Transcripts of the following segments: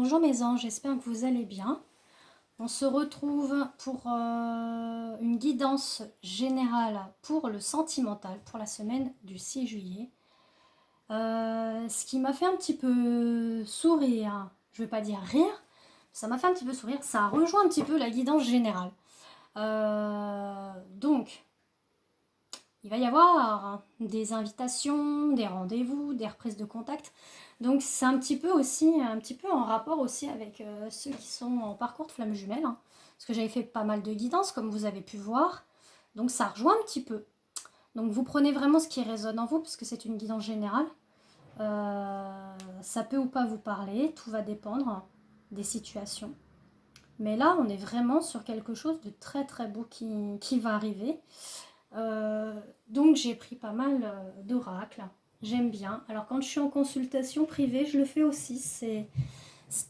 Bonjour mes anges, j'espère que vous allez bien. On se retrouve pour une guidance générale pour le sentimental pour la semaine du 6 juillet. Ce qui m'a fait un petit peu sourire, je ne vais pas dire rire, ça m'a fait un petit peu sourire, ça a rejoint un petit peu la guidance générale. Donc, il va y avoir des invitations, des rendez-vous, des reprises de contact. Donc c'est un petit peu en rapport aussi avec ceux qui sont en parcours de flamme jumelle. Parce que j'avais fait pas mal de guidance, comme vous avez pu voir. Donc ça rejoint un petit peu. Donc vous prenez vraiment ce qui résonne en vous, parce que c'est une guidance générale. Ça peut ou pas vous parler, tout va dépendre des situations. Mais là, on est vraiment sur quelque chose de très très beau qui va arriver. Donc j'ai pris pas mal d'oracles. J'aime bien. Alors quand je suis en consultation privée, je le fais aussi. C'est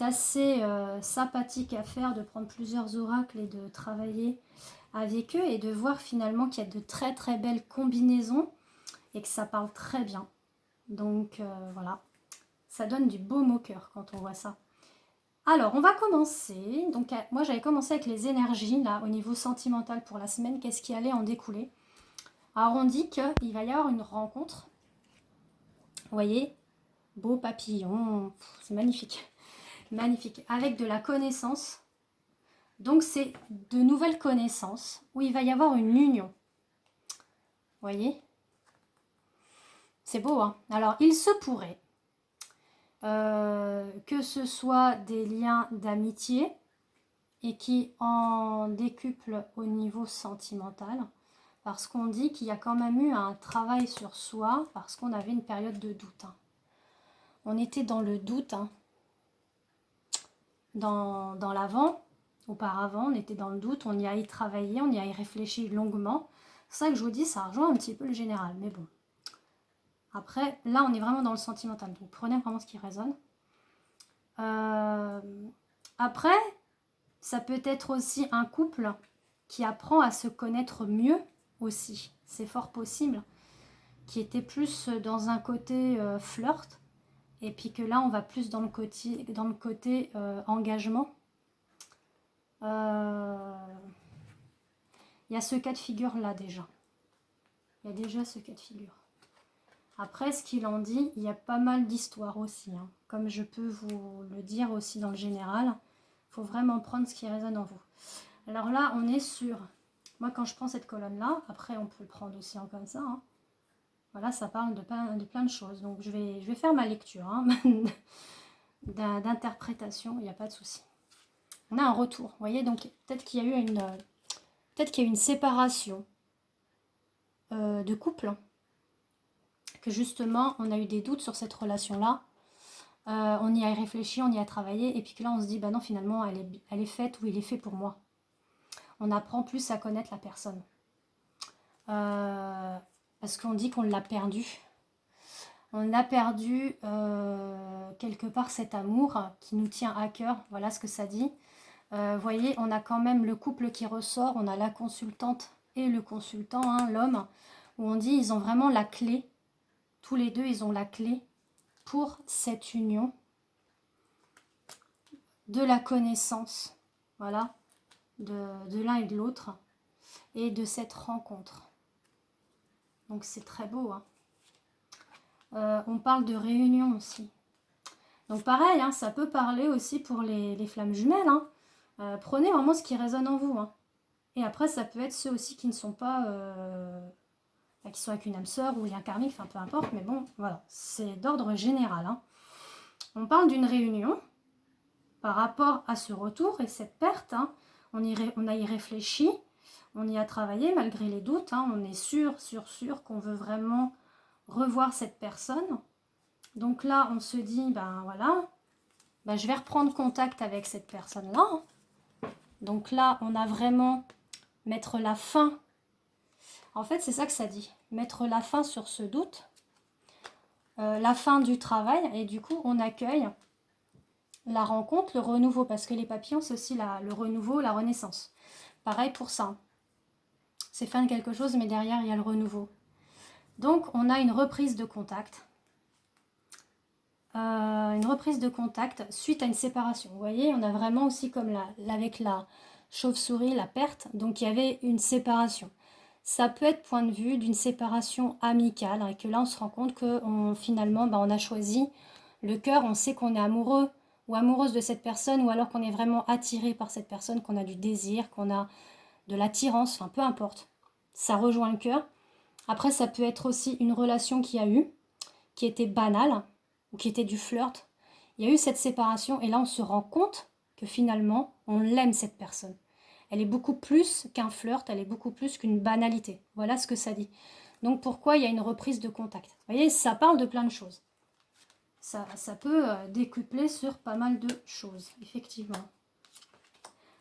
assez sympathique à faire de prendre plusieurs oracles et de travailler avec eux et de voir finalement qu'il y a de très très belles combinaisons et que ça parle très bien. Donc voilà, ça donne du baume au cœur quand on voit ça. Alors, on va commencer. Donc, moi, j'avais commencé avec les énergies, là, au niveau sentimental pour la semaine. Qu'est-ce qui allait en découler? Alors, on dit qu'il va y avoir une rencontre. Vous voyez, beau papillon, c'est magnifique. Magnifique. Avec de la connaissance. Donc, c'est de nouvelles connaissances où il va y avoir une union. Vous voyez? C'est beau, hein? Alors, il se pourrait que ce soit des liens d'amitié et qui en décuplent au niveau sentimental, parce qu'on dit qu'il y a quand même eu un travail sur soi, parce qu'on avait une période de doute. On était dans le doute, dans l'avant, auparavant, on était dans le doute, on y a y travaillé, on y a y réfléchi longuement. C'est ça que je vous dis, ça rejoint un petit peu le général, mais bon. Après, là, on est vraiment dans le sentimental, donc prenez vraiment ce qui résonne. Après, ça peut être aussi un couple qui apprend à se connaître mieux aussi. C'est fort possible. Qui était plus dans un côté flirt. Et puis que là, on va plus dans le côté engagement. Il y a ce cas de figure-là déjà. Il y a déjà ce cas de figure. Après, ce qu'il en dit, il y a pas mal d'histoires aussi. Comme je peux vous le dire aussi dans le général, il faut vraiment prendre ce qui résonne en vous. Alors là, on est sur... Moi, quand je prends cette colonne-là, après, on peut le prendre aussi comme ça. Voilà, ça parle de plein de choses. Donc, je vais faire ma lecture d'interprétation, il n'y a pas de souci. On a un retour, vous voyez, donc peut-être qu'il y a eu une séparation de couple, que justement, on a eu des doutes sur cette relation-là. On y a réfléchi, on y a travaillé, et puis que là, on se dit, bah non, finalement, elle est faite ou il est fait pour moi. On apprend plus à connaître la personne. Parce qu'on dit qu'on l'a perdu. On a perdu quelque part cet amour qui nous tient à cœur. Voilà ce que ça dit. Vous voyez, on a quand même le couple qui ressort. On a la consultante et le consultant, l'homme, où on dit ils ont vraiment la clé. Tous les deux, ils ont la clé pour cette union de la connaissance. Voilà, de l'un et de l'autre. Et de cette rencontre. Donc c'est très beau, on parle de réunion aussi. Donc pareil, ça peut parler aussi pour les flammes jumelles. Prenez vraiment ce qui résonne en vous. Et après, ça peut être ceux aussi qui ne sont pas... qui sont avec une âme sœur ou lien karmique, enfin peu importe. Mais bon, voilà, c'est d'ordre général. On parle d'une réunion par rapport à ce retour et cette perte. On a y réfléchi, on y a travaillé malgré les doutes. On est sûr qu'on veut vraiment revoir cette personne. Donc là, on se dit, ben voilà, je vais reprendre contact avec cette personne-là. Donc là, on a vraiment mettre la fin. En fait, c'est ça que ça dit. Mettre la fin sur ce doute. La fin du travail. Et du coup, on accueille la rencontre, le renouveau. Parce que les papillons, c'est aussi le renouveau, la renaissance. Pareil pour ça. C'est fin de quelque chose, mais derrière, il y a le renouveau. Donc, on a une reprise de contact. une reprise de contact suite à une séparation. Vous voyez, on a vraiment aussi comme avec la chauve-souris, la perte, donc il y avait une séparation. Ça peut être point de vue d'une séparation amicale, et que là on se rend compte que finalement on a choisi le cœur, on sait qu'on est amoureux ou amoureuse de cette personne, ou alors qu'on est vraiment attiré par cette personne, qu'on a du désir, qu'on a de l'attirance, enfin peu importe. Ça rejoint le cœur. Après, ça peut être aussi une relation qui était banale, ou qui était du flirt. Il y a eu cette séparation, et là on se rend compte que finalement on l'aime cette personne. Elle est beaucoup plus qu'un flirt, elle est beaucoup plus qu'une banalité. Voilà ce que ça dit. Donc pourquoi il y a une reprise de contact? Vous voyez, ça parle de plein de choses. Ça peut décupler sur pas mal de choses, effectivement.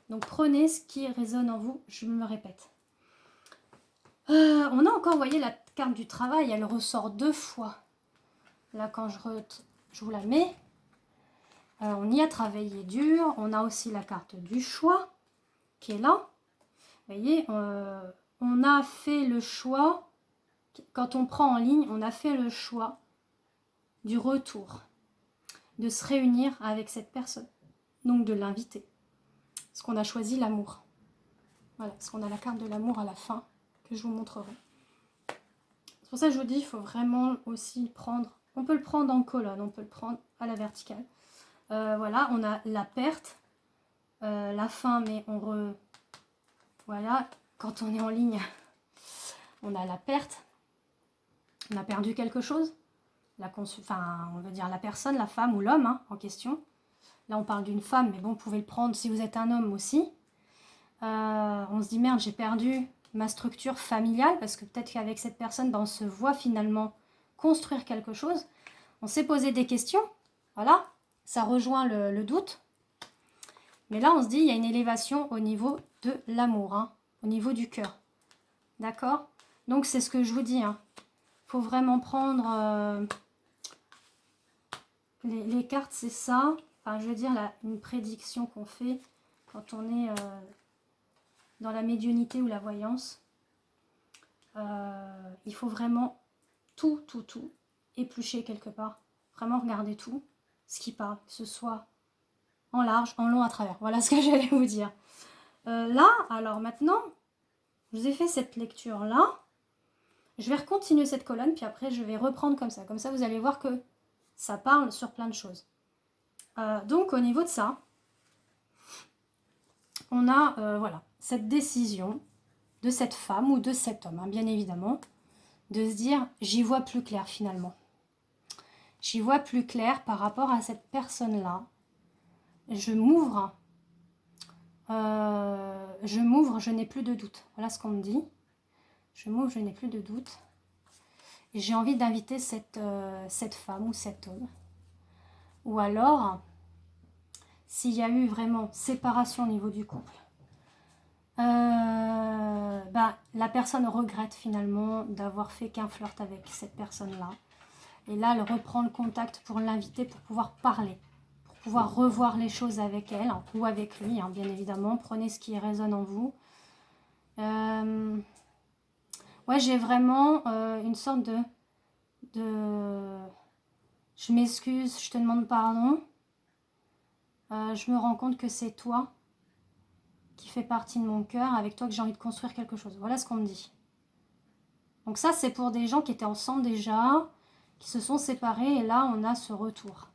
Donc prenez ce qui résonne en vous, je me répète. On a encore, vous voyez, la carte du travail, elle ressort 2 fois. Là, quand je vous la mets, on y a travaillé dur. On a aussi la carte du choix qui est là. Vous voyez, on a fait le choix, quand on prend en ligne, on a fait le choix du retour, de se réunir avec cette personne, donc de l'inviter. Parce qu'on a choisi l'amour. Voilà, parce qu'on a la carte de l'amour à la fin, que je vous montrerai. C'est pour ça que je vous dis, il faut vraiment aussi prendre, on peut le prendre en colonne, on peut le prendre à la verticale. Voilà, on a la perte, la fin, mais voilà, quand on est en ligne, on a la perte, on a perdu quelque chose, on veut dire la personne, la femme ou l'homme en question. Là, on parle d'une femme, mais bon, vous pouvez le prendre si vous êtes un homme aussi. On se dit, merde, j'ai perdu ma structure familiale, parce que peut-être qu'avec cette personne, on se voit finalement construire quelque chose. On s'est posé des questions, voilà, ça rejoint le doute. Mais là, on se dit, il y a une élévation au niveau de l'amour, au niveau du cœur. D'accord? Donc, c'est ce que je vous dis. Il faut vraiment prendre... les cartes, c'est ça. Enfin, je veux dire, une prédiction qu'on fait quand on est dans la médiumnité ou la voyance. Il faut vraiment tout éplucher quelque part. Vraiment regarder tout, ce qui parle, que ce soit en large, en long, à travers. Voilà ce que j'allais vous dire. Là, alors maintenant, je vous ai fait cette lecture-là. Je vais recontinuer cette colonne, puis après, je vais reprendre comme ça. Comme ça, vous allez voir que ça parle sur plein de choses. Donc, au niveau de ça, on a voilà, cette décision de cette femme ou de cet homme, bien évidemment, de se dire, j'y vois plus clair finalement. J'y vois plus clair par rapport à cette personne-là. Je m'ouvre, je n'ai plus de doute. Voilà ce qu'on me dit. Je m'ouvre, je n'ai plus de doute. Et j'ai envie d'inviter cette femme ou cet homme. Ou alors, s'il y a eu vraiment séparation au niveau du couple, la personne regrette finalement d'avoir fait qu'un flirt avec cette personne-là. Et là, elle reprend le contact pour l'inviter, pour pouvoir parler, pour pouvoir revoir les choses avec elle ou avec lui, bien évidemment. Prenez ce qui résonne en vous. Ouais, j'ai vraiment une sorte de... Je m'excuse, je te demande pardon. Je me rends compte que c'est toi qui fait partie de mon cœur, avec toi que j'ai envie de construire quelque chose. Voilà ce qu'on me dit. Donc ça, c'est pour des gens qui étaient ensemble déjà, qui se sont séparés, et là, on a ce retour.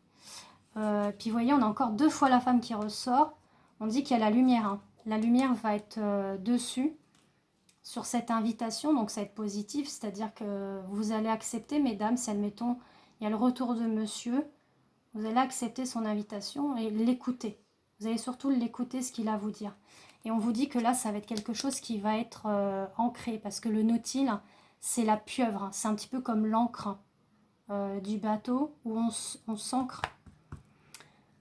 Puis vous voyez, on a encore 2 fois la femme qui ressort. On dit qu'il y a la lumière. La lumière va être dessus, sur cette invitation, donc ça va être positif, c'est-à-dire que vous allez accepter, mesdames, si admettons, il y a le retour de monsieur, vous allez accepter son invitation et l'écouter. Vous allez surtout l'écouter, ce qu'il a à vous dire. Et on vous dit que là, ça va être quelque chose qui va être ancré, parce que le nautile, c'est la pieuvre, c'est un petit peu comme l'encre du bateau, où on s'ancre,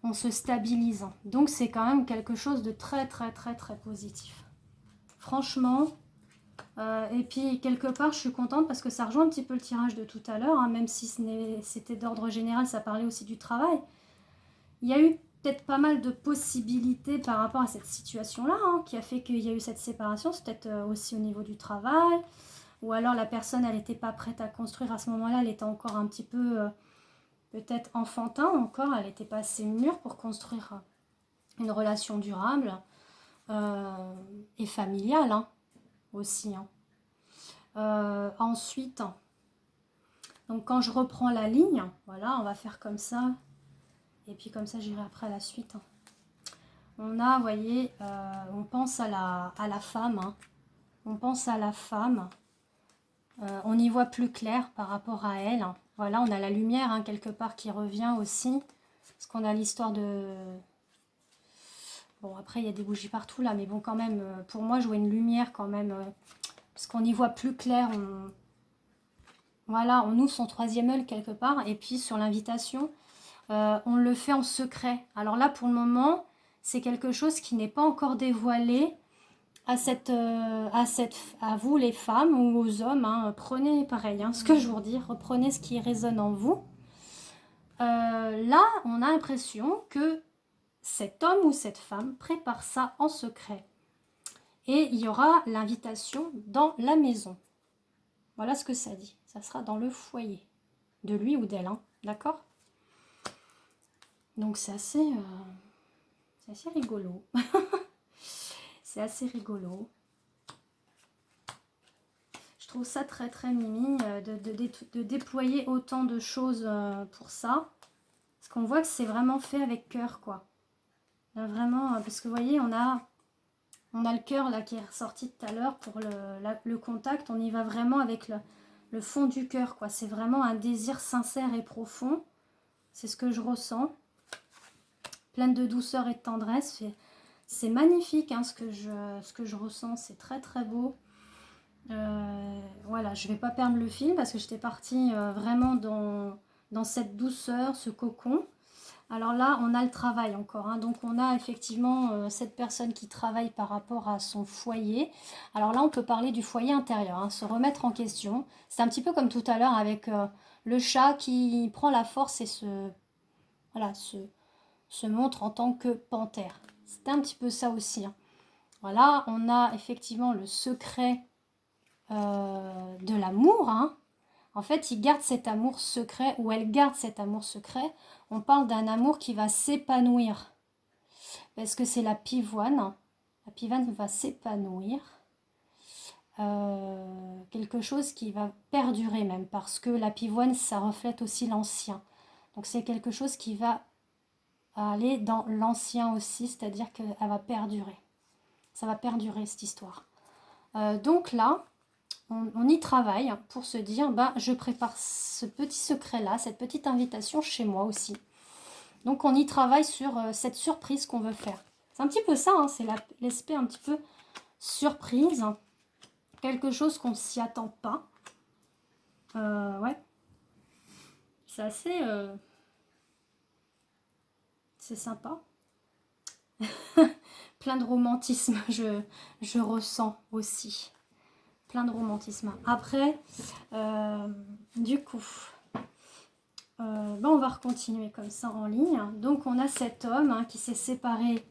on se stabilise. Donc c'est quand même quelque chose de très positif. Franchement, et puis quelque part je suis contente parce que ça rejoint un petit peu le tirage de tout à l'heure, même si c'était d'ordre général, ça parlait aussi du travail. Il y a eu peut-être pas mal de possibilités par rapport à cette situation-là, qui a fait qu'il y a eu cette séparation. C'est peut-être aussi au niveau du travail, ou alors la personne, elle n'était pas prête à construire à ce moment-là, elle était encore un petit peu peut-être enfantin encore, elle n'était pas assez mûre pour construire une relation durable et familiale hein, aussi. Hein. Ensuite, donc quand je reprends la ligne, voilà, on va faire comme ça. Et puis comme ça, j'irai après à la suite. Hein. On a, vous voyez, on pense à la femme. Hein. On pense à la femme. On y voit plus clair par rapport à elle. Hein. Voilà, on a la lumière hein, quelque part qui revient aussi. Parce qu'on a l'histoire de... Bon, après, il y a des bougies partout là. Mais bon, quand même, pour moi, je vois une lumière quand même. Parce qu'on y voit plus clair. Voilà, on ouvre son troisième œil quelque part. Et puis, sur l'invitation, on le fait en secret. Alors là, pour le moment, c'est quelque chose qui n'est pas encore dévoilé à vous les femmes ou aux hommes. Hein. Prenez pareil, hein, ce que je vous dis, reprenez ce qui résonne en vous. Là, on a l'impression que cet homme ou cette femme prépare ça en secret. Et il y aura l'invitation dans la maison. Voilà ce que ça dit. Ça sera dans le foyer de lui ou d'elle. Hein. D'accord ? Donc c'est assez rigolo. C'est assez rigolo. Je trouve ça très très mimi de déployer autant de choses pour ça. Parce qu'on voit que c'est vraiment fait avec cœur quoi. Là, vraiment, parce que vous voyez, on a le cœur là qui est ressorti tout à l'heure pour le contact. On y va vraiment avec le fond du cœur quoi. C'est vraiment un désir sincère et profond. C'est ce que je ressens. Pleine de douceur et de tendresse. C'est magnifique hein, ce que je ressens. C'est très très beau. Voilà, je vais pas perdre le fil parce que j'étais partie vraiment dans cette douceur, ce cocon. Alors là, on a le travail encore. Hein. Donc on a effectivement cette personne qui travaille par rapport à son foyer. Alors là, on peut parler du foyer intérieur, hein, se remettre en question. C'est un petit peu comme tout à l'heure avec le chat qui prend la force et voilà, se montre en tant que panthère. C'est un petit peu ça aussi. Hein. Voilà, on a effectivement le secret de l'amour. Hein. En fait, il garde cet amour secret, ou elle garde cet amour secret. On parle d'un amour qui va s'épanouir. Parce que c'est la pivoine. La pivoine va s'épanouir. Quelque chose qui va perdurer même. Parce que la pivoine, ça reflète aussi l'ancien. Donc c'est quelque chose qui va aller dans l'ancien aussi. C'est-à-dire qu'elle va perdurer. Ça va perdurer cette histoire. Donc là, on y travaille pour se dire, bah, je prépare ce petit secret-là, cette petite invitation chez moi aussi. Donc on y travaille sur cette surprise qu'on veut faire. C'est un petit peu ça, hein, c'est l'aspect un petit peu surprise. Quelque chose qu'on ne s'y attend pas. Ouais. C'est assez... c'est sympa. Plein de romantisme, je ressens aussi. Plein de romantisme. Après, du coup, on va continuer comme ça en ligne. Donc, on a cet homme hein, qui s'est séparé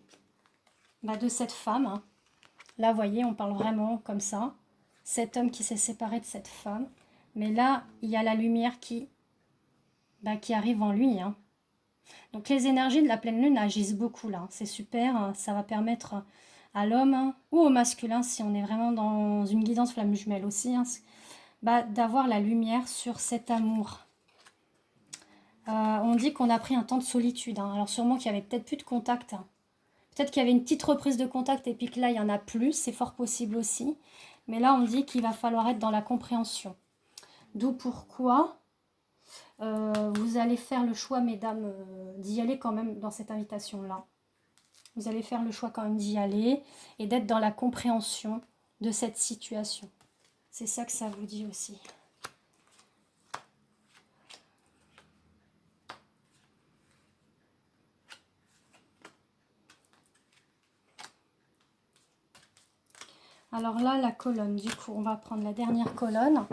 de cette femme. Hein. Là, vous voyez, on parle vraiment comme ça. Cet homme qui s'est séparé de cette femme. Mais là, il y a la lumière qui arrive en lui. Hein. Donc, les énergies de la pleine lune agissent beaucoup là. C'est super. Hein. Ça va permettre à l'homme hein, ou au masculin, si on est vraiment dans une guidance flamme jumelle aussi, hein, d'avoir la lumière sur cet amour. On dit qu'on a pris un temps de solitude. Hein. Alors sûrement qu'il y avait peut-être plus de contact. Hein. Peut-être qu'il y avait une petite reprise de contact et puis que là, il y en a plus. C'est fort possible aussi. Mais là, on dit qu'il va falloir être dans la compréhension. D'où pourquoi vous allez faire le choix, mesdames, d'y aller quand même dans cette invitation-là. Vous allez faire le choix quand même d'y aller et d'être dans la compréhension de cette situation. C'est ça que ça vous dit aussi. Alors là, la colonne, du coup, on va prendre la dernière colonne.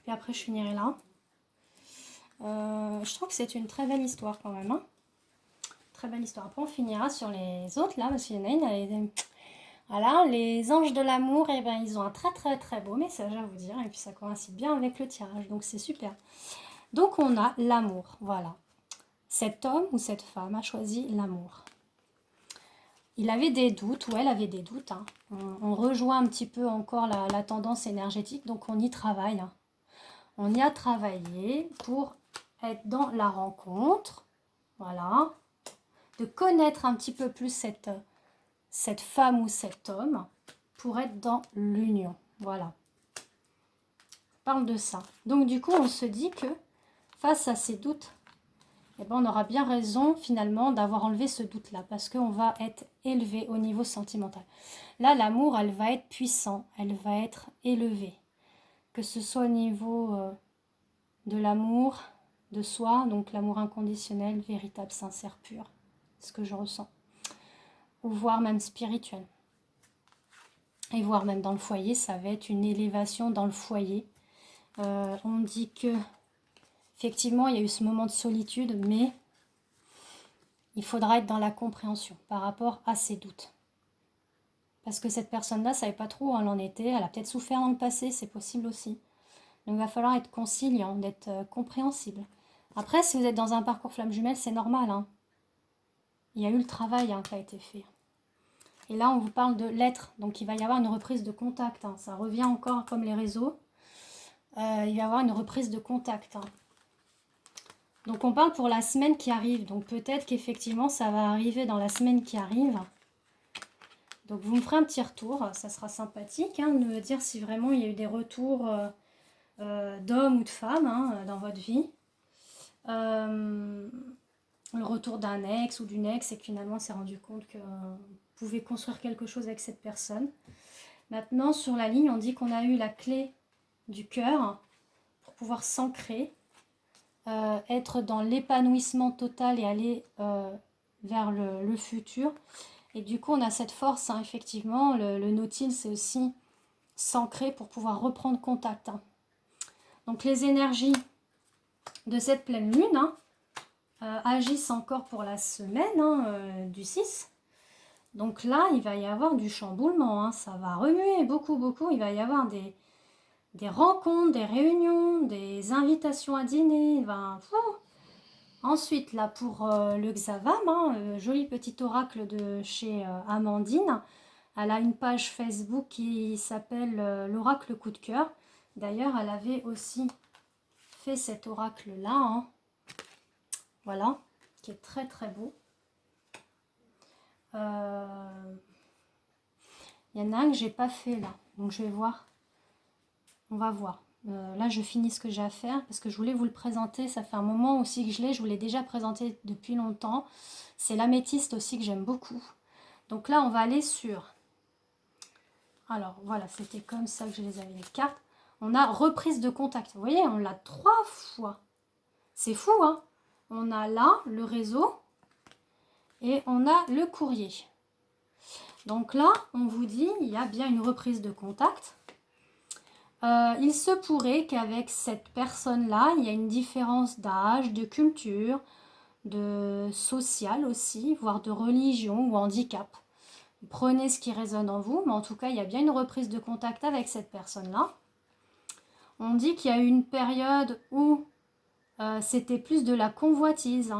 Puis après, je finirai là. Je trouve que c'est une très belle histoire quand même. Hein. Très belle histoire. Après, on finira sur les autres là, parce qu'il y en a une. Voilà, les anges de l'amour, eh ben, ils ont un très très très beau message à vous dire. Et puis ça coïncide bien avec le tirage, donc c'est super. Donc on a l'amour, voilà. Cet homme ou cette femme a choisi l'amour. Il avait des doutes, ou elle avait des doutes. Hein. On rejoint un petit peu encore la tendance énergétique, donc on y travaille. Hein. On y a travaillé pour être dans la rencontre, voilà, de connaître un petit peu plus cette femme ou cet homme pour être dans l'union, voilà. On parle de ça. Donc du coup, on se dit que face à ces doutes, eh ben, on aura bien raison finalement d'avoir enlevé ce doute-là parce qu'on va être élevé au niveau sentimental. Là, l'amour, elle va être puissant, elle va être élevée. Que ce soit au niveau de l'amour de soi, donc l'amour inconditionnel, véritable, sincère, pur, ce que je ressens. Ou voire même spirituel. Et voire même dans le foyer, ça va être une élévation dans le foyer. On dit que effectivement, il y a eu ce moment de solitude, mais il faudra être dans la compréhension par rapport à ses doutes. Parce que cette personne-là ne savait pas trop où elle en était, elle a peut-être souffert dans le passé, c'est possible aussi. Donc il va falloir être conciliant, d'être compréhensible. Après, si vous êtes dans un parcours flamme jumelle, c'est normal. Hein. Il y a eu le travail qui a été fait. Et là, on vous parle de l'être, donc il va y avoir une reprise de contact. Hein. Ça revient encore comme les réseaux. Il va y avoir une reprise de contact. Hein. Donc on parle pour la semaine qui arrive. Donc peut-être qu'effectivement ça va arriver dans la semaine qui arrive. Donc vous me ferez un petit retour. Ça sera sympathique de me dire si vraiment il y a eu des retours d'hommes ou de femmes dans votre vie. Le retour d'un ex ou d'une ex et que finalement on s'est rendu compte que vous pouvez construire quelque chose avec cette personne. Maintenant sur la ligne on dit qu'on a eu la clé du cœur pour pouvoir s'ancrer. Être dans l'épanouissement total et aller vers le futur. Et du coup, on a cette force, effectivement. Le Nautil, c'est aussi s'ancrer pour pouvoir reprendre contact. Hein. Donc, les énergies de cette pleine lune agissent encore pour la semaine du 6. Donc là, il va y avoir du chamboulement. Hein. Ça va remuer beaucoup, beaucoup. Il va y avoir des rencontres, des réunions, des invitations à dîner. Ensuite, là, pour le Xavam, joli petit oracle de chez Amandine, elle a une page Facebook qui s'appelle l'oracle coup de cœur. D'ailleurs, elle avait aussi fait cet oracle-là, voilà, qui est très très beau. Il y en a un que j'ai pas fait là, donc je vais voir. On va voir. Là, je finis ce que j'ai à faire parce que je voulais vous le présenter. Ça fait un moment aussi que je vous l'ai déjà présenté depuis longtemps. C'est l'améthyste aussi que j'aime beaucoup. Donc là, on va aller sur... Alors, voilà, c'était comme ça que je les avais les cartes. On a reprise de contact. Vous voyez, on l'a 3 fois. C'est fou, hein? On a là le réseau et on a le courrier. Donc là, on vous dit, il y a bien une reprise de contact. Il se pourrait qu'avec cette personne-là, il y a une différence d'âge, de culture, de social aussi, voire de religion ou handicap. Prenez ce qui résonne en vous, mais en tout cas, il y a bien une reprise de contact avec cette personne-là. On dit qu'il y a eu une période où c'était plus de la convoitise,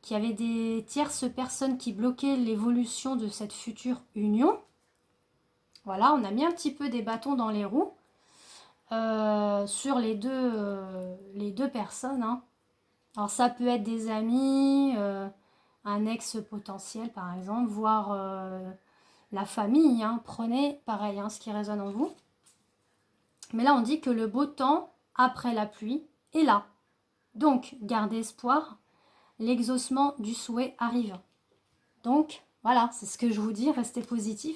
qu'il y avait des tierces personnes qui bloquaient l'évolution de cette future union. Voilà, on a mis un petit peu des bâtons dans les roues. Sur les deux personnes. Hein. Alors ça peut être des amis, un ex potentiel par exemple, voire la famille. Hein. Prenez pareil ce qui résonne en vous. Mais là on dit que le beau temps après la pluie est là. Donc gardez espoir, l'exaucement du souhait arrive. Donc voilà, c'est ce que je vous dis, restez positif.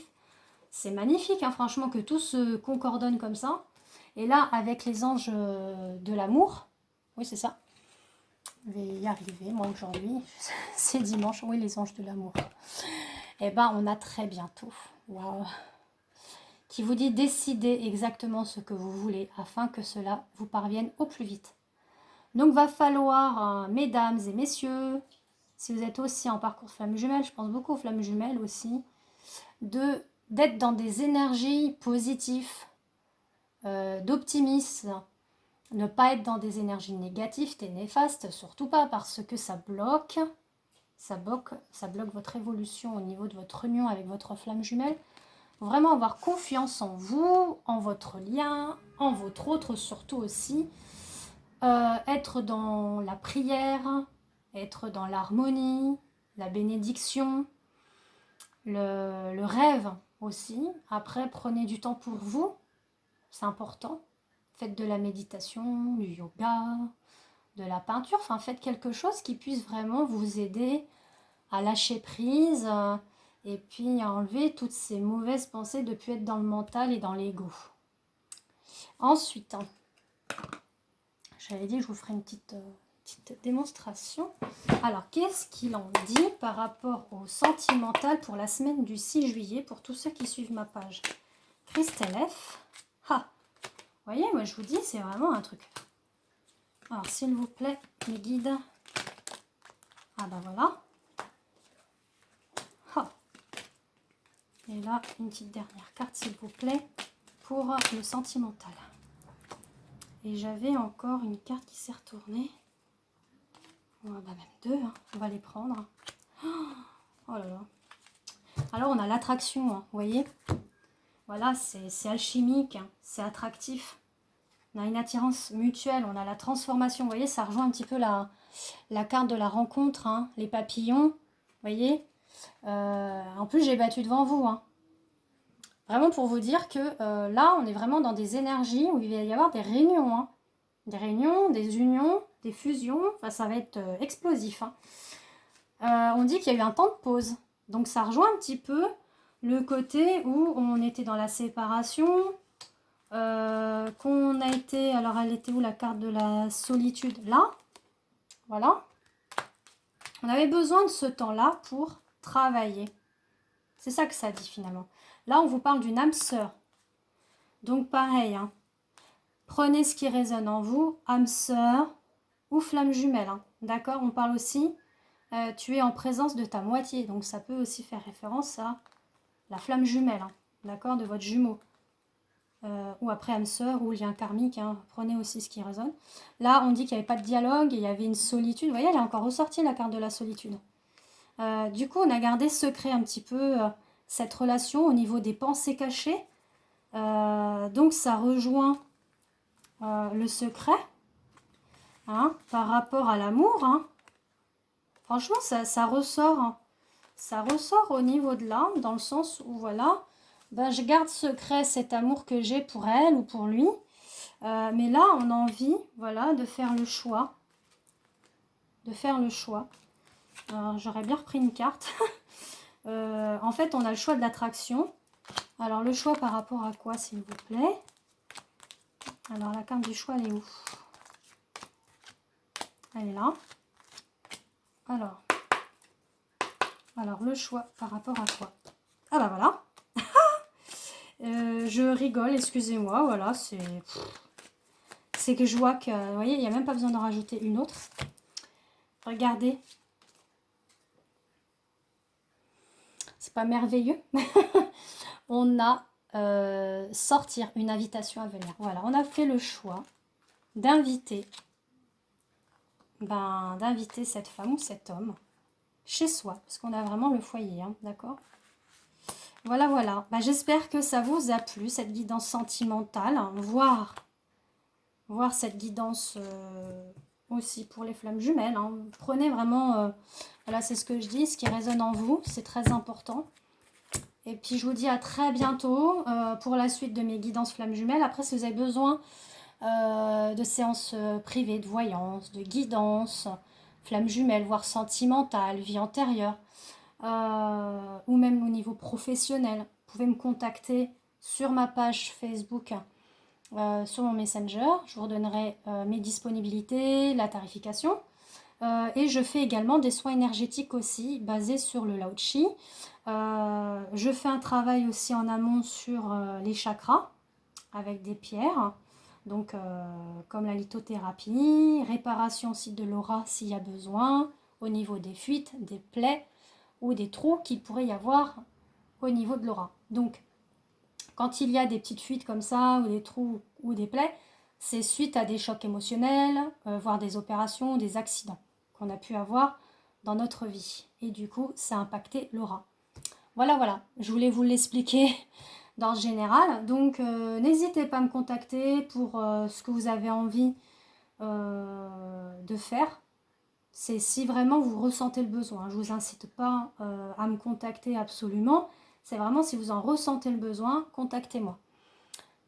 C'est magnifique franchement que tout se concordonne comme ça. Et là, avec les anges de l'amour, oui c'est ça, je vais y arriver, moi aujourd'hui, c'est dimanche, oui les anges de l'amour. Eh ben on a très bientôt, waouh, qui vous dit décidez exactement ce que vous voulez afin que cela vous parvienne au plus vite. Donc va falloir, mesdames et messieurs, si vous êtes aussi en parcours flamme jumelle, je pense beaucoup aux flammes jumelles aussi, d'être dans des énergies positives, d'optimisme, Ne pas être dans des énergies négatives et néfastes, surtout pas, parce que ça bloque votre évolution au niveau de votre union avec votre flamme jumelle. Vraiment avoir confiance en vous, en votre lien, en votre autre surtout aussi. Être dans la prière, être dans l'harmonie, la bénédiction, le rêve aussi. Après, prenez du temps pour vous, c'est important. Faites de la méditation, du yoga, de la peinture. Enfin, faites quelque chose qui puisse vraiment vous aider à lâcher prise et puis à enlever toutes ces mauvaises pensées de plus être dans le mental et dans l'ego. Ensuite, j'avais dit que je vous ferai une petite démonstration. Alors, qu'est-ce qu'il en dit par rapport au sentimental pour la semaine du 6 juillet pour tous ceux qui suivent ma page? Christelle F. Ah, vous voyez, moi je vous dis, c'est vraiment un truc. Alors, s'il vous plaît, mes guides. Ah ben voilà. Ah. Et là, une petite dernière carte, s'il vous plaît, pour le sentimental. Et j'avais encore une carte qui s'est retournée. Oh, bah même deux, hein. On va les prendre. Oh là là. Alors, on a l'attraction, hein, vous voyez. Voilà, c'est alchimique, hein, c'est attractif. On a une attirance mutuelle, on a la transformation. Vous voyez, ça rejoint un petit peu la carte de la rencontre, hein, les papillons. Vous voyez. En plus, j'ai battu devant vous. Hein. Vraiment pour vous dire que là, on est vraiment dans des énergies où il va y avoir des réunions. Hein. Des réunions, des unions, des fusions. Enfin, ça va être explosif. Hein. On dit qu'il y a eu un temps de pause. Donc, ça rejoint un petit peu le côté où on était dans la séparation. Qu'on a été... Alors, elle était où la carte de la solitude? Là. Voilà. On avait besoin de ce temps-là pour travailler. C'est ça que ça dit finalement. Là, on vous parle d'une âme sœur. Donc, pareil, hein. Prenez ce qui résonne en vous, âme sœur ou flamme jumelle. Hein. D'accord? On parle aussi, tu es en présence de ta moitié. Donc, ça peut aussi faire référence à la flamme jumelle. Hein. D'accord? De votre jumeau. Ou après âme sœur ou lien karmique. Hein. Prenez aussi ce qui résonne. Là, on dit qu'il n'y avait pas de dialogue et il y avait une solitude. Vous voyez, elle est encore ressortie, la carte de la solitude. Du coup, on a gardé secret un petit peu cette relation au niveau des pensées cachées. Donc, ça rejoint le secret hein, par rapport à l'amour. Hein. Franchement, ça ressort. Hein. Ça ressort au niveau de l'âme, dans le sens où, voilà, ben, je garde secret cet amour que j'ai pour elle ou pour lui. Mais là, on a envie, voilà, de faire le choix. De faire le choix. Alors, j'aurais bien repris une carte. En fait, on a le choix de l'attraction. Alors, le choix par rapport à quoi, s'il vous plaît? Alors, la carte du choix, elle est où? Elle est là. Alors, le choix par rapport à quoi? Ah bah voilà. Je rigole, excusez-moi. Voilà, c'est que je vois que, vous voyez, il n'y a même pas besoin d'en rajouter une autre. Regardez. C'est pas merveilleux? On a sortir une invitation à venir. Voilà, on a fait le choix d'inviter cette femme ou cet homme chez soi, parce qu'on a vraiment le foyer, hein, d'accord? Voilà, voilà. J'espère que ça vous a plu, cette guidance sentimentale, hein, voir cette guidance aussi pour les flammes jumelles. Hein. Prenez vraiment, voilà, c'est ce que je dis, ce qui résonne en vous, c'est très important. Et puis, je vous dis à très bientôt pour la suite de mes guidances flammes jumelles. Après, si vous avez besoin de séances privées, de voyance, de guidance, flammes jumelles, voire sentimentales, vie antérieure, ou même au niveau professionnel, vous pouvez me contacter sur ma page Facebook, sur mon Messenger. Je vous redonnerai mes disponibilités, la tarification. Et je fais également des soins énergétiques aussi, basés sur le Lao Chi. Je fais un travail aussi en amont sur les chakras, avec des pierres. Donc, comme la lithothérapie, réparation aussi de l'aura s'il y a besoin, au niveau des fuites, des plaies ou des trous qu'il pourrait y avoir au niveau de l'aura. Donc, quand il y a des petites fuites comme ça, ou des trous ou des plaies, c'est suite à des chocs émotionnels, voire des opérations ou des accidents qu'on a pu avoir dans notre vie. Et du coup, ça a impacté l'aura. Voilà, voilà, je voulais vous l'expliquer dans le général. Donc, n'hésitez pas à me contacter pour ce que vous avez envie de faire. C'est si vraiment vous ressentez le besoin. Je ne vous incite pas à me contacter absolument. C'est vraiment si vous en ressentez le besoin, contactez-moi.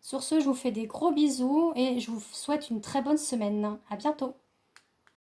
Sur ce, je vous fais des gros bisous et je vous souhaite une très bonne semaine. À bientôt.